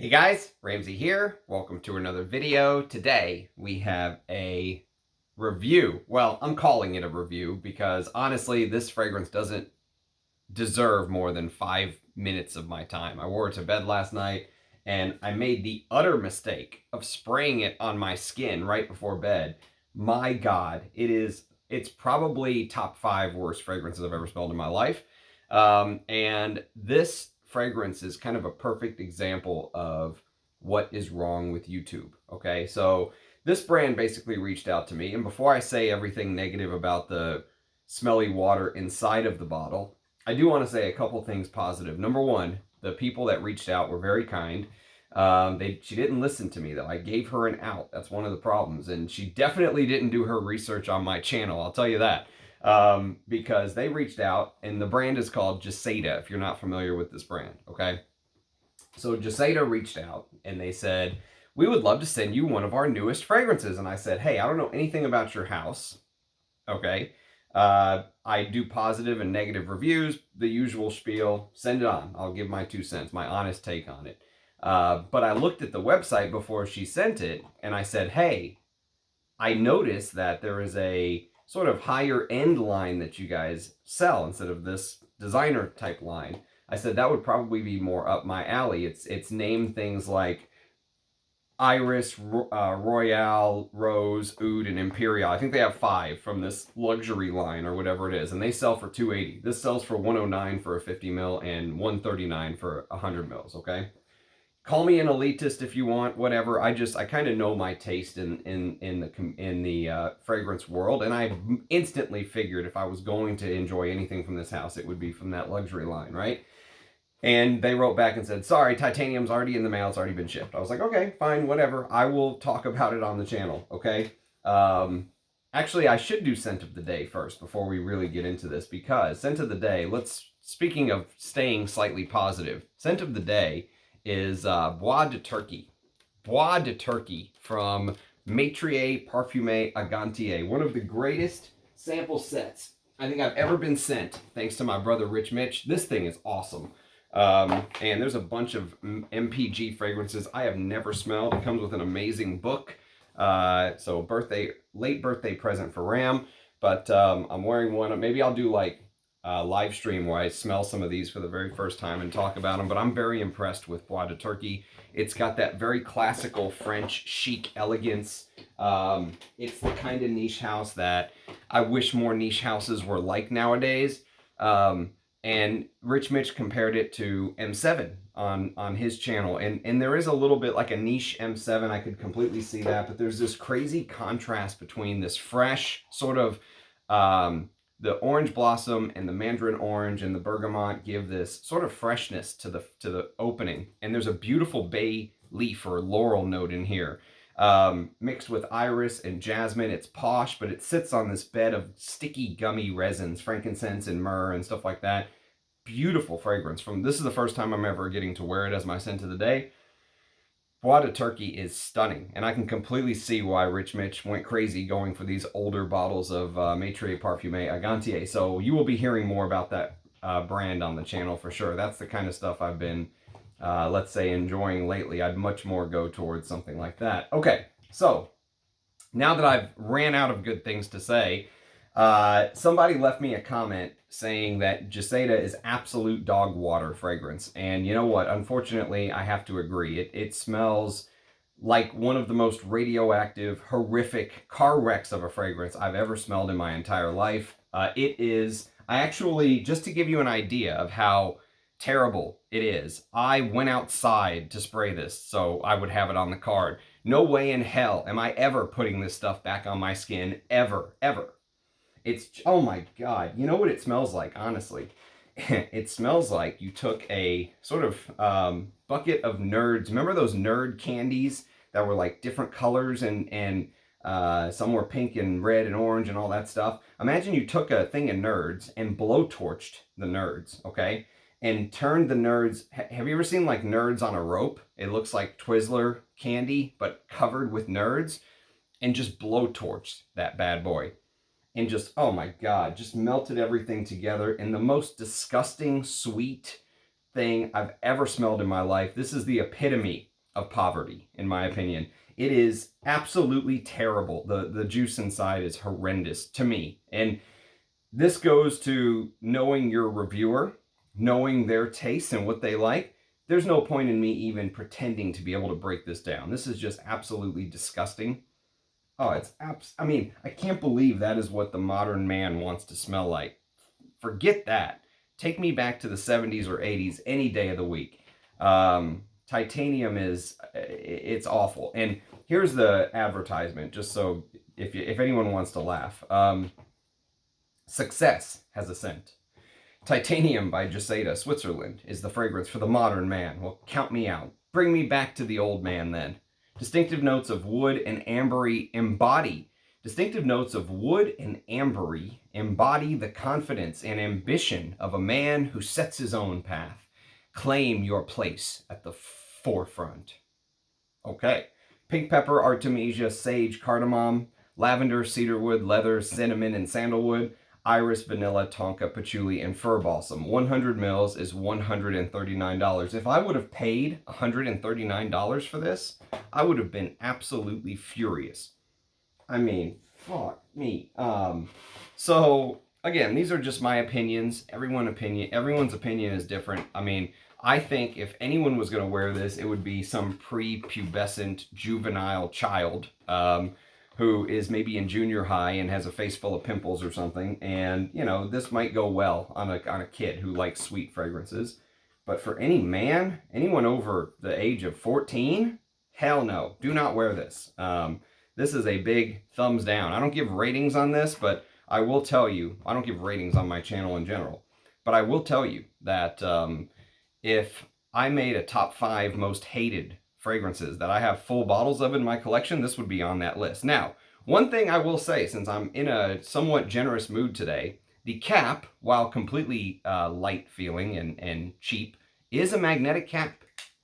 Hey guys, Ramsey here. Welcome to another video. Today we have a review. Well, I'm calling it a review because honestly, this fragrance doesn't deserve more than 5 minutes of my time. I wore it to bed last night and I made the utter mistake of spraying it on my skin right before bed. My God, it's probably top 5 worst fragrances I've ever smelled in my life. And this fragrance is kind of a perfect example of what is wrong with YouTube. Okay, so this brand basically reached out to me, and before I say everything negative about the smelly water inside of the bottle, I do want to say a couple things positive. Number one, the people that reached out were very kind. She didn't listen to me though. I gave her an out. That's one of the problems, and she definitely didn't do her research on my channel. I'll tell you that. Because they reached out, and the brand is called Gisada, if you're not familiar with this brand, okay? So Gisada reached out, and they said, we would love to send you one of our newest fragrances. And I said, hey, I don't know anything about your house, okay? I do positive and negative reviews, the usual spiel. Send it on. I'll give my 2 cents, my honest take on it. But I looked at the website before she sent it, and I said, hey, I noticed that there is a sort of higher end line that you guys sell instead of this designer type line. I said that would probably be more up my alley. It's named things like Iris, Royale, Rose, Oud, and Imperial. I think they have 5 from this luxury line or whatever it is, and they sell for $280. This sells for $109 for a 50 ml and $139 for 100 mils. Okay, call me an elitist if you want, whatever. I kind of know my taste in the fragrance world, and I instantly figured if I was going to enjoy anything from this house, it would be from that luxury line, right? And they wrote back and said, sorry, Titanium's already in the mail. It's already been shipped. I was like, okay, fine, whatever. I will talk about it on the channel, okay? Actually, I should do scent of the day first before we really get into this, because scent of the day, speaking of staying slightly positive, scent of the day is Bois de Turquie. Bois de Turquie from Maitrier Parfumé Agantier, one of the greatest sample sets I think I've ever been sent, thanks to my brother Rich Mitch. This thing is awesome. And there's a bunch of MPG fragrances I have never smelled. It comes with an amazing book. So late birthday present for Ram. But I'm wearing one. Maybe I'll do like a live stream where I smell some of these for the very first time and talk about them. But I'm very impressed with Bois de Turquie. It's got that very classical French chic elegance. It's the kind of niche house that I wish more niche houses were like nowadays. And Rich Mitch compared it to M7 on his channel. And there is a little bit like a niche M7. I could completely see that. But there's this crazy contrast between this fresh sort of the orange blossom and the mandarin orange and the bergamot give this sort of freshness to the opening. And there's a beautiful bay leaf or laurel note in here. Mixed with iris and jasmine. It's posh, but it sits on this bed of sticky gummy resins, frankincense and myrrh and stuff like that. Beautiful fragrance. This is the first time I'm ever getting to wear it as my scent of the day. Bois de Turquie is stunning, and I can completely see why Rich Mitch went crazy going for these older bottles of Maitrier Parfumé Agantier. So you will be hearing more about that brand on the channel for sure. That's the kind of stuff I've been let's say, enjoying lately. I'd much more go towards something like that. Okay, so now that I've ran out of good things to say, somebody left me a comment saying that Gisada is absolute dog water fragrance. And you know what? Unfortunately, I have to agree. It smells like one of the most radioactive, horrific car wrecks of a fragrance I've ever smelled in my entire life. Just to give you an idea of how terrible it is, I went outside to spray this so I would have it on the card. No way in hell am I ever putting this stuff back on my skin, ever. Oh my God. You know what it smells like, honestly? It smells like you took a sort of bucket of Nerds. Remember those Nerd candies that were like different colors and some were pink and red and orange and all that stuff? Imagine you took a thing of Nerds and blowtorched the Nerds, okay? And turned the Nerds. Have you ever seen like Nerds on a rope? It looks like Twizzler candy, but covered with Nerds. And just blowtorched that bad boy. And just, oh my God, just melted everything together in the most disgusting, sweet thing I've ever smelled in my life. This is the epitome of poverty, in my opinion. It is absolutely terrible. The juice inside is horrendous to me. And this goes to knowing your reviewer, knowing their tastes and what they like. There's no point in me even pretending to be able to break this down. This is just absolutely disgusting. Oh, I mean, I can't believe that is what the modern man wants to smell like. Forget that. Take me back to the 70s or 80s any day of the week. Titanium it's awful. And here's the advertisement, just so if anyone wants to laugh. Success has a scent. Titanium by Gisada, Switzerland, is the fragrance for the modern man. Well, count me out. Bring me back to the old man then. Distinctive notes of wood and ambery embody. Distinctive notes of wood and ambery embody the confidence and ambition of a man who sets his own path. Claim your place at the forefront. Okay. Pink pepper, artemisia, sage, cardamom, lavender, cedarwood, leather, cinnamon, and sandalwood, iris, vanilla, tonka, patchouli, and fir balsam. 100 mils is $139. If I would have paid $139 for this, I would have been absolutely furious. I mean, fuck me. So again, these are just my opinions. Everyone's opinion is different. I mean, I think if anyone was going to wear this, it would be some prepubescent juvenile child who is maybe in junior high and has a face full of pimples or something. And, you know, this might go well on a kid who likes sweet fragrances. But for any man, anyone over the age of 14, hell no, do not wear this. This is a big thumbs down. I don't give ratings on this, but I will tell you, I don't give ratings on my channel in general, but I will tell you that if I made a top 5 most hated fragrances that I have full bottles of in my collection, this would be on that list. Now, one thing I will say, since I'm in a somewhat generous mood today, the cap, while completely light feeling and cheap, is a magnetic cap,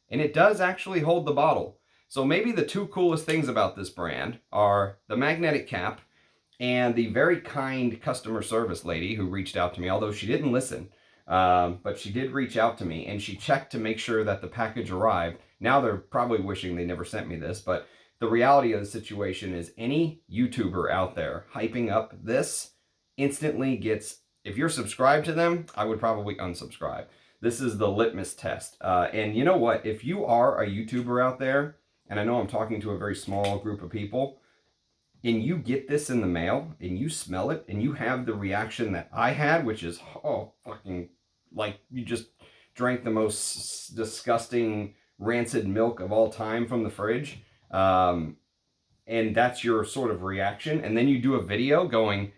and it does actually hold the bottle. So maybe the 2 coolest things about this brand are the magnetic cap and the very kind customer service lady who reached out to me, although she didn't listen. But she did reach out to me, and she checked to make sure that the package arrived. Now they're probably wishing they never sent me this, but the reality of the situation is any YouTuber out there hyping up this instantly gets, if you're subscribed to them, I would probably unsubscribe. This is the litmus test. And you know what? If you are a YouTuber out there, and I know I'm talking to a very small group of people, and you get this in the mail, and you smell it, and you have the reaction that I had, which is, oh, fucking, like, you just drank the most disgusting rancid milk of all time from the fridge, and that's your sort of reaction, and then you do a video going,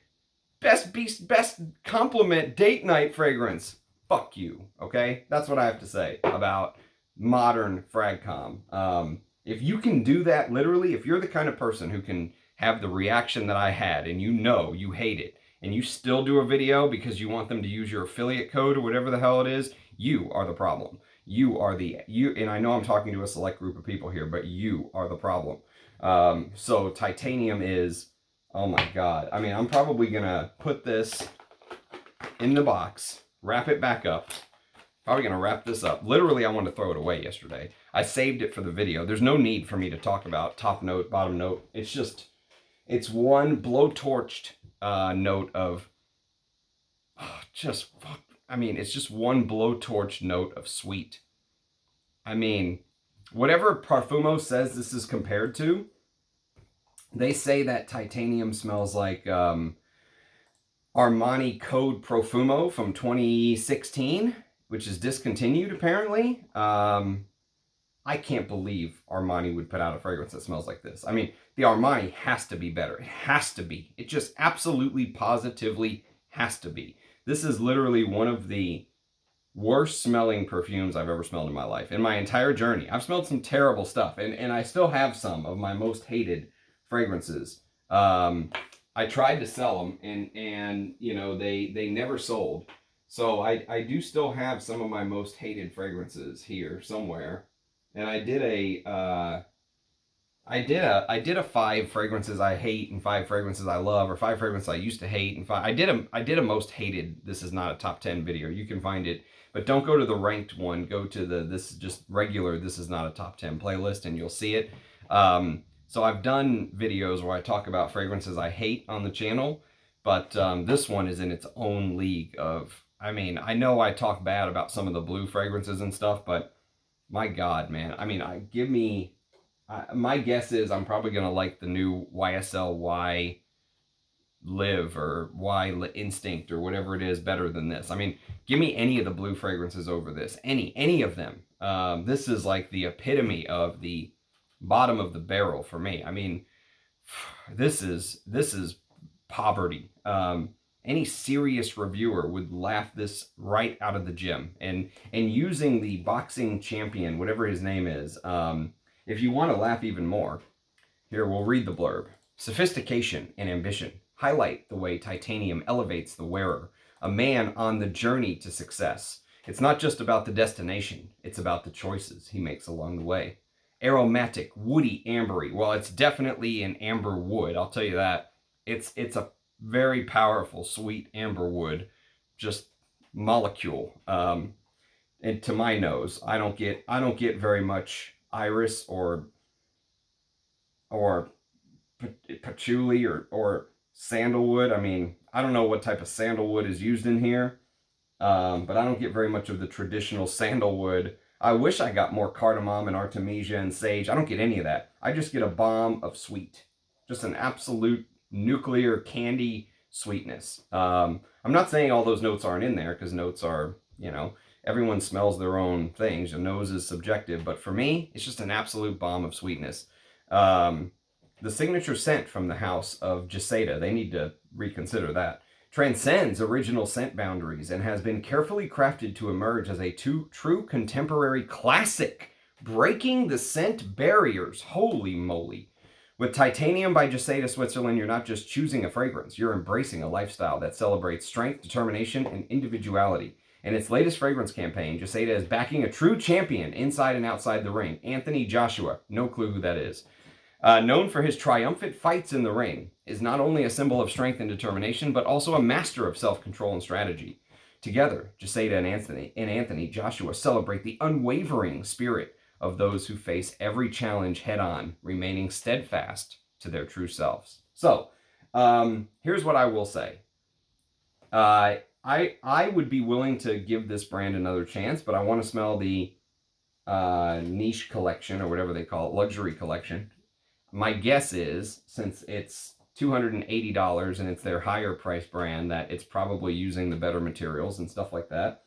best compliment date night fragrance. Fuck you, okay? That's what I have to say about modern Fragcom. If you can do that, literally, if you're the kind of person who can have the reaction that I had, and you know you hate it, and you still do a video because you want them to use your affiliate code or whatever the hell it is, you are the problem. You are and I know I'm talking to a select group of people here, but you are the problem. So Titanium is, oh my God. I mean, I'm probably gonna put this in the box, wrap it back up. Probably gonna wrap this up. Literally, I wanted to throw it away yesterday. I saved it for the video. There's no need for me to talk about top note, bottom note. It's just, it's one blowtorched note of, it's just one blowtorched note of sweet. I mean, whatever Parfumo says this is compared to, they say that Titanium smells like Armani Code Profumo from 2016, which is discontinued apparently. I can't believe Armani would put out a fragrance that smells like this. I mean, the Armani has to be better. It has to be. It just absolutely, positively has to be. This is literally one of the worst smelling perfumes I've ever smelled in my life. In my entire journey, I've smelled some terrible stuff, and I still have some of my most hated fragrances. I tried to sell them, and you know, they never sold. So I do still have some of my most hated fragrances here somewhere. And I did a 5 fragrances I hate and 5 fragrances I love, or 5 fragrances I used to hate and 5. I did a most hated. This is not a top 10 video. You can find it. But don't go to the ranked one. Go to this is just regular, this is not a top 10 playlist, and you'll see it. So I've done videos where I talk about fragrances I hate on the channel, but this one is in its own league of, I mean, I know I talk bad about some of the blue fragrances and stuff, but my God, man. I mean, my guess is I'm probably going to like the new YSL Y Live or Y Instinct or whatever it is better than this. I mean, give me any of the blue fragrances over this. Any of them. This is like the epitome of the bottom of the barrel for me. I mean, this is poverty. Any serious reviewer would laugh this right out of the gym. And using the boxing champion, whatever his name is, if you want to laugh even more, here, we'll read the blurb. Sophistication and ambition highlight the way Titanium elevates the wearer, a man on the journey to success. It's not just about the destination, it's about the choices he makes along the way. Aromatic, woody, ambery. Well, it's definitely an amber wood, I'll tell you that. It's a very powerful, sweet amber wood, just molecule. And to my nose, I don't get very much iris or patchouli or sandalwood. I mean, I don't know what type of sandalwood is used in here, but I don't get very much of the traditional sandalwood. I wish I got more cardamom and artemisia and sage. I don't get any of that. I just get a bomb of sweet, just an absolute nuclear candy sweetness. I'm not saying all those notes aren't in there, because notes are, you know, everyone smells their own things. Your nose is subjective, but for me, it's just an absolute bomb of sweetness. The signature scent from the house of Gisada, they need to reconsider that, transcends original scent boundaries and has been carefully crafted to emerge as a true contemporary classic, breaking the scent barriers. Holy moly. With Titanium by Gisada, Switzerland, you're not just choosing a fragrance, you're embracing a lifestyle that celebrates strength, determination, and individuality. In its latest fragrance campaign, Gisada is backing a true champion inside and outside the ring, Anthony Joshua. No clue who that is. Known for his triumphant fights in the ring, is not only a symbol of strength and determination, but also a master of self-control and strategy. Together, Gisada and Anthony Joshua celebrate the unwavering spirit of those who face every challenge head-on, remaining steadfast to their true selves. So, here's what I will say. I would be willing to give this brand another chance, but I want to smell the niche collection, or whatever they call it, luxury collection. My guess is, since it's $280 and it's their higher price brand, that it's probably using the better materials and stuff like that.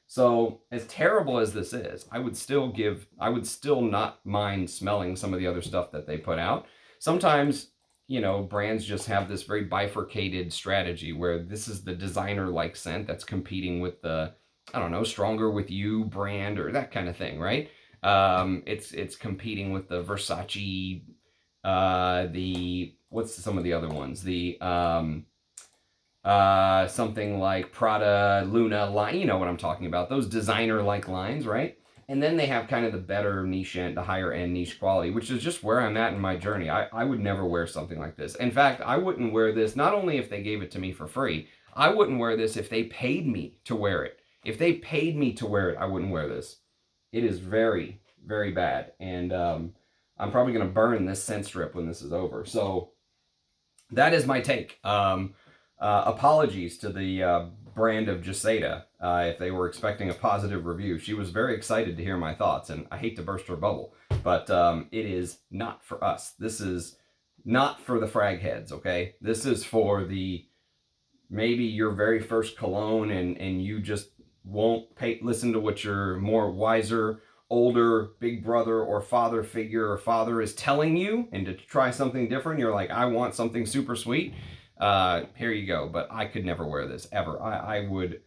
So as terrible as this is, I would still not mind smelling some of the other stuff that they put out. Sometimes, you know, brands just have this very bifurcated strategy where this is the designer-like scent that's competing with the, I don't know, Stronger With You brand or that kind of thing, right? It's competing with the Versace, what's some of the other ones? The something like Prada, Luna line, you know what I'm talking about, those designer-like lines, right? And then they have kind of the better niche end, the higher end niche quality, which is just where I'm at in my journey. I would never wear something like this. In fact, I wouldn't wear this, not only if they gave it to me for free, I wouldn't wear this if they paid me to wear it. If they paid me to wear it, I wouldn't wear this. It is very, very bad. And I'm probably going to burn this scent strip when this is over. So that is my take. Apologies to the brand of Gisada if they were expecting a positive review. She was very excited to hear my thoughts, and I hate to burst her bubble, but it is not for us. This is not for the frag heads, okay? This is for maybe your very first cologne, and you just won't listen to what your more wiser, older big brother or father figure or father is telling you, and to try something different, you're like, I want something super sweet. Here you go. But I could never wear this ever. I would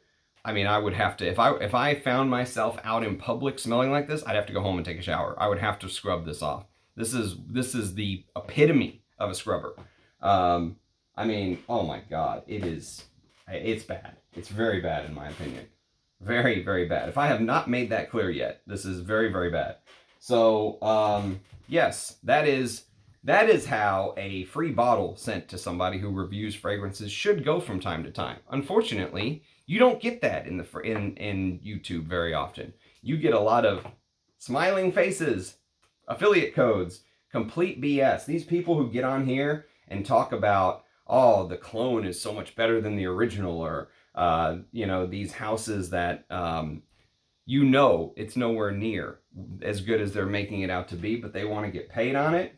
have to, if I found myself out in public smelling like this, I'd have to go home and take a shower. I would have to scrub this off. This is the epitome of a scrubber. I mean, oh my God, it's bad. It's very bad in my opinion. Very, very bad. If I have not made that clear yet, this is very, very bad. So, yes, that is how a free bottle sent to somebody who reviews fragrances should go from time to time. Unfortunately, You don't get that in YouTube very often. You get a lot of smiling faces, affiliate codes, complete BS. These people who get on here and talk about, oh, the clone is so much better than the original, or you know, these houses that you know it's nowhere near as good as they're making it out to be, but they want to get paid on it.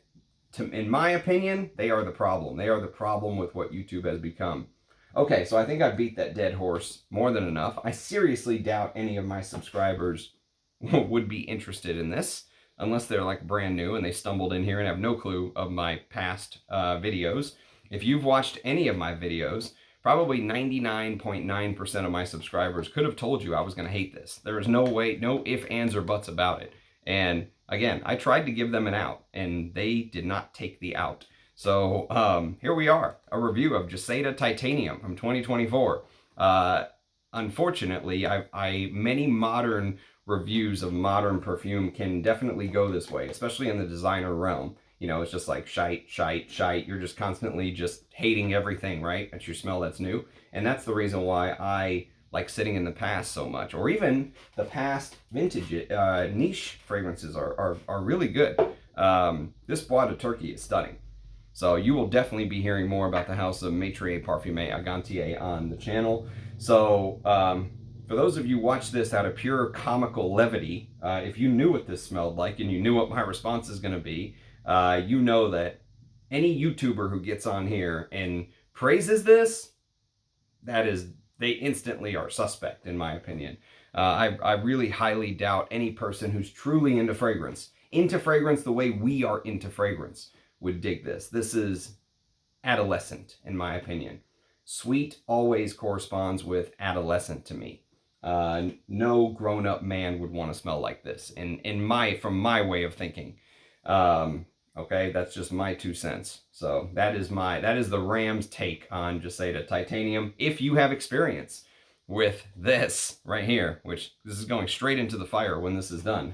In my opinion, they are the problem. They are the problem with what YouTube has become. Okay, so I think I beat that dead horse more than enough. I seriously doubt any of my subscribers would be interested in this, unless they're like brand new and they stumbled in here and have no clue of my past videos. If you've watched any of my videos, probably 99.9% of my subscribers could have told you I was going to hate this. There is no way, no ifs, ands, or buts about it. And again, I tried to give them an out, and they did not take the out. So here we are, a review of Gisada Titanium from 2024. Unfortunately, many modern reviews of modern perfume can definitely go this way, especially in the designer realm. You know, it's just like shite, shite, shite. You're just constantly just hating everything, right? That you smell that's new. And that's the reason why I like sitting in the past so much, or even the past vintage niche fragrances are really good. This Bois de Turquie is stunning. So you will definitely be hearing more about the house of Maitre Parfumé Agantier on the channel. So for those of you who watch this out of pure comical levity, if you knew what this smelled like and you knew what my response is going to be, you know that any YouTuber who gets on here and praises this, they instantly are suspect, in my opinion. I really highly doubt any person who's truly into fragrance the way we are into fragrance, would dig this. This is adolescent, in my opinion. Sweet always corresponds with adolescent to me. No grown-up man would want to smell like this, from my way of thinking. Okay, that's just my 2 cents. So that is the Rams take on Gisada Titanium. If you have experience with this right here, which this is going straight into the fire when this is done,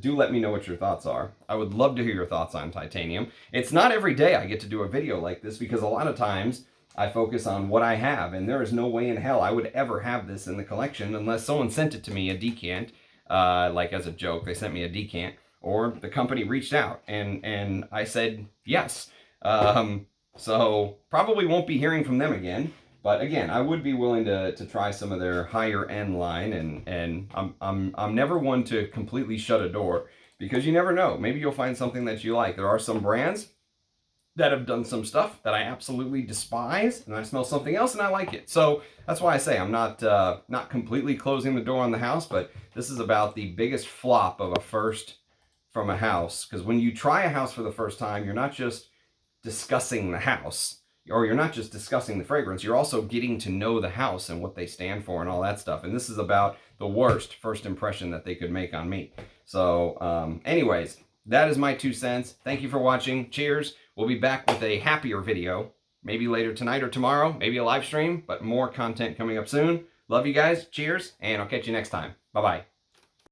do let me know what your thoughts are. I would love to hear your thoughts on Titanium. It's not every day I get to do a video like this, because a lot of times I focus on what I have, and there is no way in hell I would ever have this in the collection unless someone sent it to me, a decant, like as a joke. They sent me a decant, or the company reached out and I said yes. So probably won't be hearing from them again. But again, I would be willing to try some of their higher end line, and I'm never one to completely shut a door, because you never know. Maybe you'll find something that you like. There are some brands that have done some stuff that I absolutely despise, and I smell something else and I like it. So that's why I say I'm not completely closing the door on the house, but this is about the biggest flop of a first from a house. Because when you try a house for the first time, you're not just discussing the house, or you're not just discussing the fragrance, you're also getting to know the house and what they stand for and all that stuff. And this is about the worst first impression that they could make on me. So anyways, that is my 2 cents. Thank you for watching. Cheers. We'll be back with a happier video, maybe later tonight or tomorrow, maybe a live stream, but more content coming up soon. Love you guys. Cheers, and I'll catch you next time. Bye-bye.